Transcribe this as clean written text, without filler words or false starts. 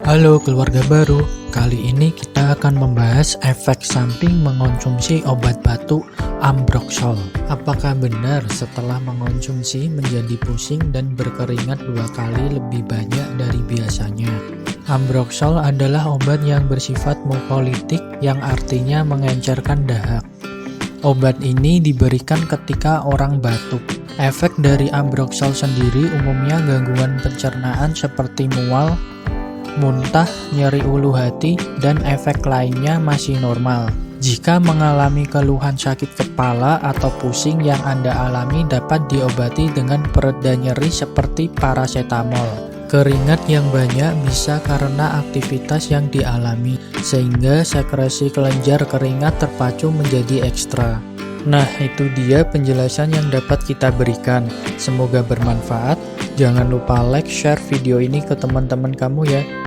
Halo keluarga baru, kali ini kita akan membahas efek samping mengonsumsi obat batuk Ambroxol. Apakah benar setelah mengonsumsi menjadi pusing dan berkeringat 2 kali lebih banyak dari biasanya? Ambroxol adalah obat yang bersifat mukolitik yang artinya mengencerkan dahak. Obat ini diberikan ketika orang batuk. Efek dari Ambroxol sendiri umumnya gangguan pencernaan seperti mual, muntah, nyeri ulu hati, dan efek lainnya masih normal. Jika mengalami keluhan sakit kepala atau pusing yang Anda alami dapat diobati dengan pereda nyeri seperti parasetamol. Keringat yang banyak bisa karena aktivitas yang dialami, sehingga sekresi kelenjar keringat terpacu menjadi ekstra. Nah, itu dia penjelasan yang dapat kita berikan. Semoga bermanfaat. Jangan lupa like, share video ini ke teman-teman kamu ya.